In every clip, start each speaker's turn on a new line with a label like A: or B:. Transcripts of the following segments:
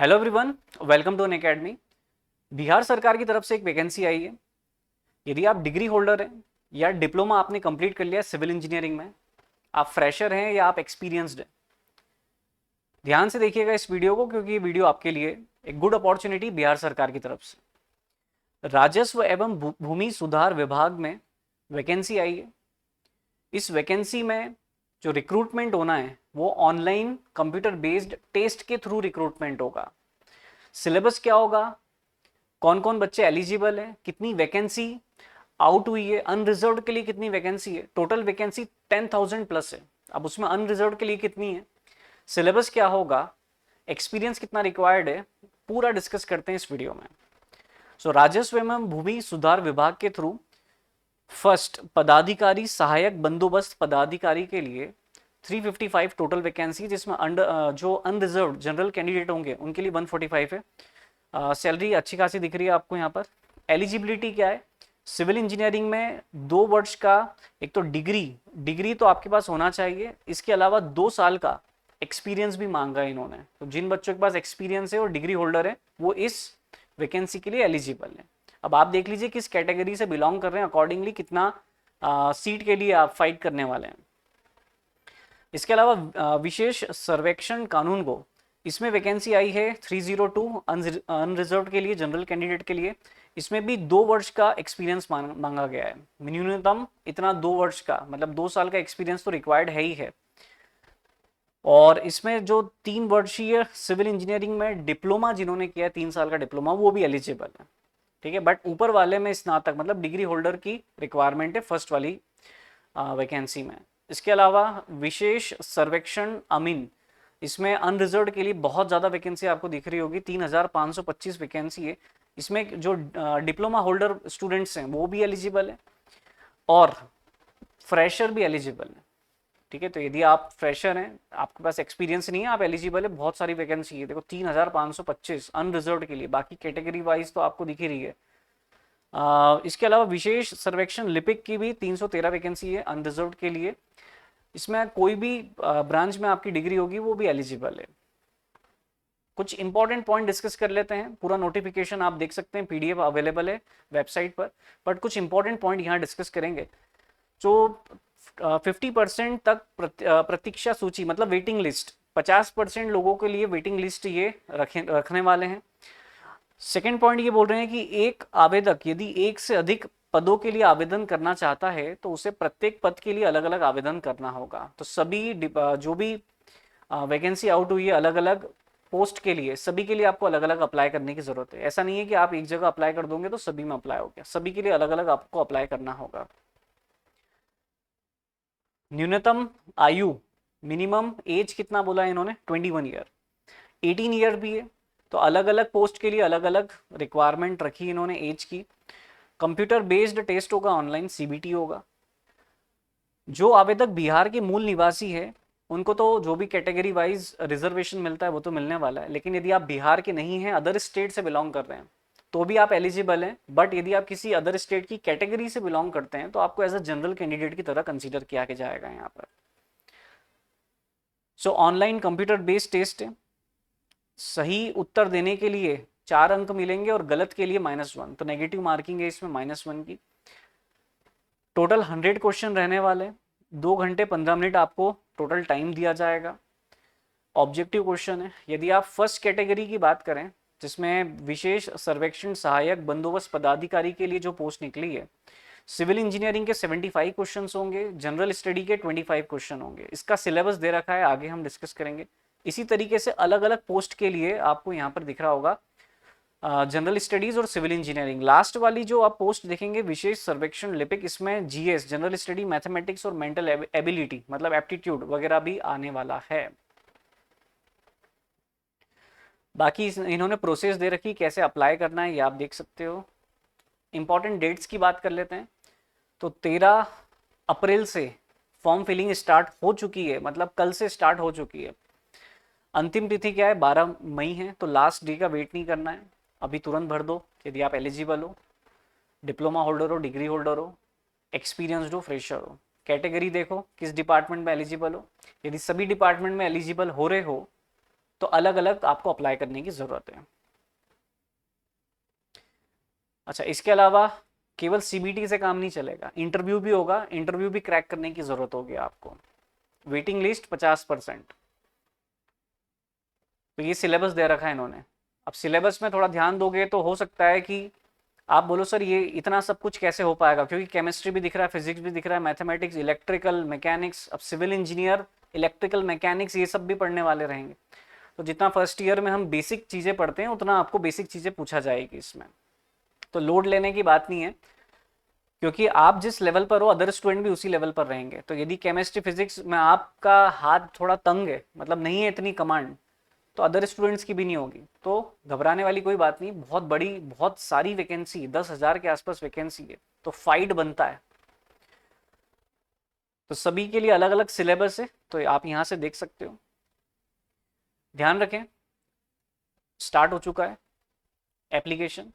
A: Hello everyone, welcome to Unacademy. Bihar सरकार की तरफ से एक वैकेंसी आई है। यदि आप डिग्री होल्डर हैं या डिप्लोमा आपने कंप्लीट कर लिया सिविल इंजीनियरिंग में, आप फ्रेशर हैं या आप एक्सपीरियंस्ड हैं, ध्यान से देखिएगा इस वीडियो को, क्योंकि ये वीडियो आपके लिए एक गुड अपॉर्चुनिटी बिहार सरकार की तरफ से राजस्व एवं भूमि सुधार विभाग में वैकेंसी आई है। इस वैकेंसी में जो रिक्रूटमेंट होना है वो ऑनलाइन कंप्यूटर बेस्ड टेस्ट के थ्रू रिक्रूटमेंट होगा। सिलेबस क्या होगा, कौन कौन बच्चे एलिजिबल हैं, कितनी वैकेंसी आउट हुई है, अनरिजर्व के लिए कितनी वैकेंसी है, टोटल वैकेंसी 10,000 प्लस है। अब उसमें अनरिजर्व के लिए कितनी है, सिलेबस क्या होगा, एक्सपीरियंस कितना रिक्वायर्ड है, पूरा डिस्कस करते हैं इस वीडियो में। राजस्व एवं भूमि सुधार विभाग के थ्रू फर्स्ट पदाधिकारी सहायक बंदोबस्त पदाधिकारी के लिए 355 टोटल वैकेंसी, जिसमें जो अनरिजर्व जनरल कैंडिडेट होंगे उनके लिए 145 है। सैलरी अच्छी खासी दिख रही है आपको यहाँ पर। एलिजिबिलिटी क्या है, सिविल इंजीनियरिंग में 2 वर्ष का एक तो डिग्री तो आपके पास होना चाहिए, इसके अलावा 2 साल का एक्सपीरियंस भी मांगा है इन्होंने। तो जिन बच्चों के पास एक्सपीरियंस है और डिग्री होल्डर है वो इस वैकेंसी के लिए एलिजिबल है। अब आप देख लीजिए किस कैटेगरी से बिलोंग कर रहे हैं, अकॉर्डिंगली कितना सीट के लिए आप फाइट करने वाले हैं। इसके अलावा विशेष सर्वेक्षण कानून को, इसमें वैकेंसी आई है 302 अनरिजर्व के लिए, जनरल कैंडिडेट के लिए। इसमें भी 2 वर्ष का एक्सपीरियंस मांगा गया है, न्यूनतम इतना 2 वर्ष का, मतलब 2 साल का एक्सपीरियंस तो रिक्वायर्ड है ही है। और इसमें जो 3 वर्षीय सिविल इंजीनियरिंग में डिप्लोमा जिन्होंने किया है, 3 साल का डिप्लोमा, वो भी एलिजिबल है। ठीक है, बट ऊपर वाले में स्नातक मतलब डिग्री होल्डर की रिक्वायरमेंट है फर्स्ट वाली वैकेंसी में। इसके अलावा विशेष सर्वेक्षण अमीन, इसमें अनरिजर्व के लिए बहुत ज़्यादा वैकेंसी आपको दिख रही होगी, 3,525 वैकेंसी है। इसमें जो डिप्लोमा होल्डर स्टूडेंट्स हैं वो भी एलिजिबल है और फ्रेशर भी एलिजिबल है। ठीक है, तो यदि आप फ्रेशर हैं, आपके पास एक्सपीरियंस नहीं है, आप एलिजिबल है। बहुत सारी वैकेंसी है, देखो 3,525 अनरिजर्व के लिए, बाकी कैटेगरी वाइज तो आपको दिख ही रही है। इसके अलावा विशेष सर्वेक्षण लिपिक की भी 313 वैकेंसी है अनरिजर्व के लिए। इसमें कोई भी ब्रांच में आपकी डिग्री होगी वो भी एलिजिबल है। कुछ इंपॉर्टेंट पॉइंट डिस्कस कर लेते हैं। पूरा नोटिफिकेशन आप देख सकते हैं, पीडीएफ अवेलेबल है वेबसाइट पर, बट कुछ इंपॉर्टेंट पॉइंट यहाँ डिस्कस करेंगे। जो 50% तक प्रतीक्षा सूची मतलब वेटिंग लिस्ट, 50% लोगों के लिए वेटिंग लिस्ट ये रखने वाले हैं। सेकेंड पॉइंट ये बोल रहे हैं कि एक आवेदक यदि एक से अधिक पदों के लिए आवेदन करना चाहता है तो उसे प्रत्येक पद के लिए अलग अलग आवेदन करना होगा। तो सभी जो भी वैकेंसी आउट हुई है अलग अलग पोस्ट के लिए, सभी के लिए आपको अलग अलग अप्लाई करने की जरूरत है। ऐसा नहीं है कि आप एक जगह अप्लाई कर दोगे तो सभी में अप्लाई हो गया, सभी के लिए अलग अलग आपको अप्लाई करना होगा। न्यूनतम आयु, मिनिमम एज कितना बोला है इन्होंने, 21 ईयर, 18 ईयर भी है। तो अलग अलग पोस्ट के लिए अलग अलग रिक्वायरमेंट रखी इन्होंने एज की। कंप्यूटर बेस्ड टेस्ट होगा, ऑनलाइन सीबीटी होगा। जो आवेदक बिहार के मूल निवासी है उनको तो जो भी कैटेगरी वाइज रिजर्वेशन मिलता है वो तो मिलने वाला है, लेकिन यदि आप बिहार के नहीं हैं, अदर स्टेट से बिलोंग कर रहे हैं, तो भी आप एलिजिबल हैं। बट यदि आप किसी अदर स्टेट की कैटेगरी से बिलोंग करते हैं तो आपको एज अ जनरल कैंडिडेट की तरह कंसीडर किया जाएगा यहाँ पर। ऑनलाइन कंप्यूटर बेस्ड टेस्ट है। सही उत्तर देने के लिए 4 अंक मिलेंगे और गलत के लिए -1, तो नेगेटिव मार्किंग है इसमें -1 की। टोटल 100 क्वेश्चन रहने वाले, 2 घंटे 15 मिनट आपको टोटल टाइम दिया जाएगा। ऑब्जेक्टिव क्वेश्चन है। यदि आप फर्स्ट कैटेगरी की बात करें, जिसमें विशेष सर्वेक्षण सहायक बंदोबस्त पदाधिकारी के लिए जो पोस्ट निकली है, सिविल इंजीनियरिंग के 75 क्वेश्चन होंगे, जनरल स्टडी के 25 क्वेश्चन होंगे। इसका सिलेबस दे रखा है, आगे हम डिस्कस करेंगे। इसी तरीके से अलग अलग पोस्ट के लिए आपको यहाँ पर दिख रहा होगा जनरल स्टडीज और सिविल इंजीनियरिंग। लास्ट वाली जो आप पोस्ट देखेंगे विशेष सर्वेक्षण लिपिक, इसमें जीएस जनरल स्टडी, मैथमेटिक्स और मेंटल एबिलिटी मतलब एप्टीट्यूड वगैरह भी आने वाला है। बाकी इन्होंने प्रोसेस दे रखी, कैसे अप्लाई करना है ये आप देख सकते हो। इंपॉर्टेंट डेट्स की बात कर लेते हैं, तो 13 अप्रैल से फॉर्म फिलिंग स्टार्ट हो चुकी है, मतलब कल से स्टार्ट हो चुकी है। अंतिम तिथि क्या है, 12 मई है। तो लास्ट डे का वेट नहीं करना है, अभी तुरंत भर दो यदि आप एलिजिबल हो, डिप्लोमा होल्डर हो, डिग्री होल्डर हो, एक्सपीरियंसड हो, फ्रेशर हो। कैटेगरी देखो किस डिपार्टमेंट में एलिजिबल हो, यदि सभी डिपार्टमेंट में एलिजिबल हो रहे हो तो अलग अलग आपको अप्लाई करने की ज़रूरत है। अच्छा, इसके अलावा केवल सीबीटी से काम नहीं चलेगा, इंटरव्यू भी होगा, इंटरव्यू भी क्रैक करने की ज़रूरत होगी आपको। Waiting list 50%। तो ये सिलेबस दे रखा है इन्होंने। अब सिलेबस में थोड़ा ध्यान दोगे तो हो सकता है कि आप बोलो सर ये इतना सब कुछ कैसे हो पाएगा, क्योंकि केमिस्ट्री भी दिख रहा है, फिजिक्स भी दिख रहा है, मैथमेटिक्स, इलेक्ट्रिकल, मैकेनिक्स, अब सिविल इंजीनियर इलेक्ट्रिकल मैकेनिक्स ये सब भी पढ़ने वाले रहेंगे। तो जितना फर्स्ट ईयर में हम बेसिक चीज़ें पढ़ते हैं उतना आपको बेसिक चीज़ें पूछा जाएगी इसमें। तो लोड लेने की बात नहीं है, क्योंकि आप जिस लेवल पर हो अदर स्टूडेंट भी उसी लेवल पर रहेंगे। तो यदि केमिस्ट्री फिजिक्स में आपका हाथ थोड़ा तंग है, मतलब नहीं है इतनी कमांड, तो अदर स्टूडेंट्स की भी नहीं होगी। तो घबराने वाली कोई बात नहीं, बहुत बड़ी बहुत सारी वैकेंसी, 10,000 के आसपास वैकेंसी है, तो फाइट बनता है। तो सभी के लिए अलग अलग सिलेबस है, तो आप यहाँ से देख सकते हो। ध्यान रखें, स्टार्ट हो चुका है एप्लीकेशन,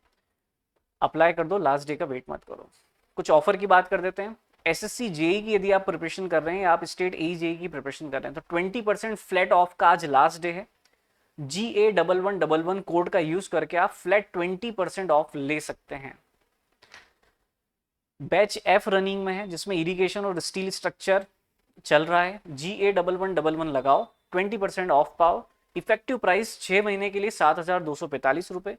A: अप्लाई कर दो, लास्ट डे का वेट मत करो। कुछ ऑफर की बात कर देते हैं। एसएससी जेई की यदि आप प्रिपरेशन कर रहे हैं या आप स्टेट ए जेई की प्रिपरेशन कर रहे हैं तो 20% फ्लैट ऑफ का आज लास्ट डे है। GA1111 कोड का यूज करके आप फ्लैट 20% ऑफ ले सकते हैं। बैच एफ रनिंग में है जिसमें इरिगेशन और स्टील स्ट्रक्चर चल रहा है। GA1111 लगाओ, 20% ऑफ पाओ। इफेक्टिव प्राइस 6 महीने के लिए 7,245 रुपए।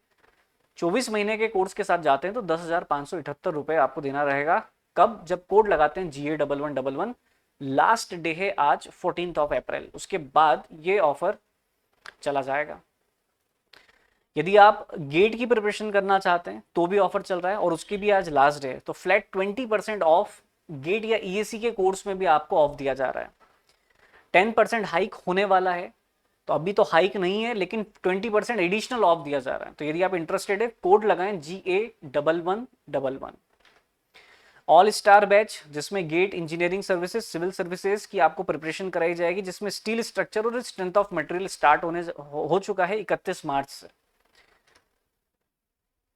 A: 24 महीने के कोर्स के साथ जाते हैं तो 10,578 रुपए आपको देना रहेगा। कब? जब कोड लगाते हैं GA1111। लास्ट डे है आज 14 अप्रैल, उसके बाद ये ऑफर चला जाएगा। यदि आप गेट की प्रिपरेशन करना चाहते हैं तो भी ऑफर चल रहा है और उसकी भी आज लास्ट डे है। तो फ्लैट 20% ऑफ गेट या ईएससी के कोर्स में भी आपको ऑफ दिया जा रहा है। 10% हाइक होने वाला है, तो अभी तो हाइक नहीं है लेकिन 20% एडिशनल ऑफ दिया जा रहा है। तो यदि आप इंटरेस्टेड है कोड लगाएं GA1111। ऑल स्टार बैच जिसमें GATE, engineering services, civil services की आपको प्रिपरेशन कराई जाएगी, जिसमें स्टील स्ट्रक्चर और स्ट्रेंथ ऑफ मटेरियल स्टार्ट हो चुका है 31 मार्च से।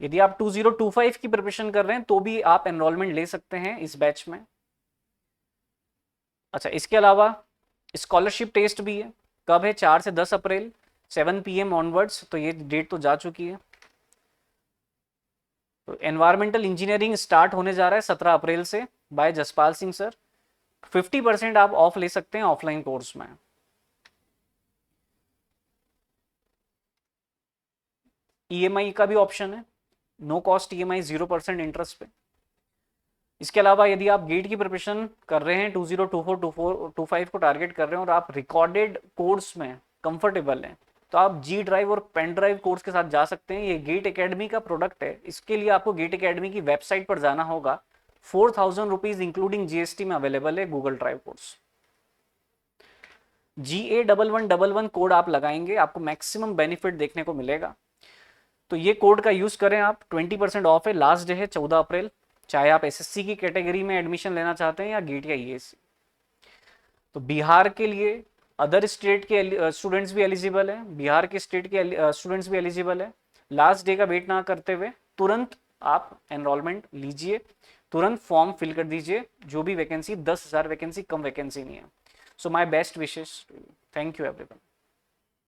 A: यदि आप 2025 की प्रिपरेशन कर रहे हैं तो भी आप एनरोलमेंट ले सकते हैं इस बैच में। अच्छा, इसके अलावा स्कॉलरशिप टेस्ट भी है। कब है? 4 से 10 अप्रैल 7 PM ऑनवर्ड्स, तो ये डेट तो जा चुकी है। तो एनवायरमेंटल इंजीनियरिंग स्टार्ट होने जा रहा है 17 अप्रैल से बाय जसपाल सिंह सर। 50% आप ऑफ ले सकते हैं ऑफलाइन कोर्स में। EMI का भी ऑप्शन है, नो कॉस्ट EMI, 0% इंटरेस्ट पे। इसके अलावा यदि आप गेट की प्रिपरेशन कर रहे हैं, 2024, 25 को टारगेट कर रहे हैं और आप रिकॉर्डेड कोर्स में कंफर्टेबल हैं, तो आप जी ड्राइव और पेन ड्राइव कोर्स के साथ जा सकते हैं। ये गेट एकेडमी का प्रोडक्ट है। इसके लिए आपको गेट एकेडमी की वेबसाइट पर जाना होगा। 4,000 रुपीज इंक्लूडिंग GST में अवेलेबल है Google drive course. GA1111 code आप लगाएंगे, आपको मैक्सिमम बेनिफिट देखने को मिलेगा। तो ये कोड का यूज करें आप, 20% ऑफ है। लास्ट डे है 14 अप्रैल, चाहे आप SSC की कैटेगरी में एडमिशन लेना चाहते हैं या गेट या ESC। तो बिहार के लिए अदर स्टेट के स्टूडेंट्स भी एलिजिबल हैं, बिहार के स्टेट के स्टूडेंट्स भी एलिजिबल है। लास्ट डे का वेट ना करते हुए तुरंत आप एनरोलमेंट लीजिए, तुरंत फॉर्म फिल कर दीजिए। जो भी वैकेंसी, 10,000 वैकेंसी, कम वैकेंसी नहीं है। So my best wishes, thank you everyone.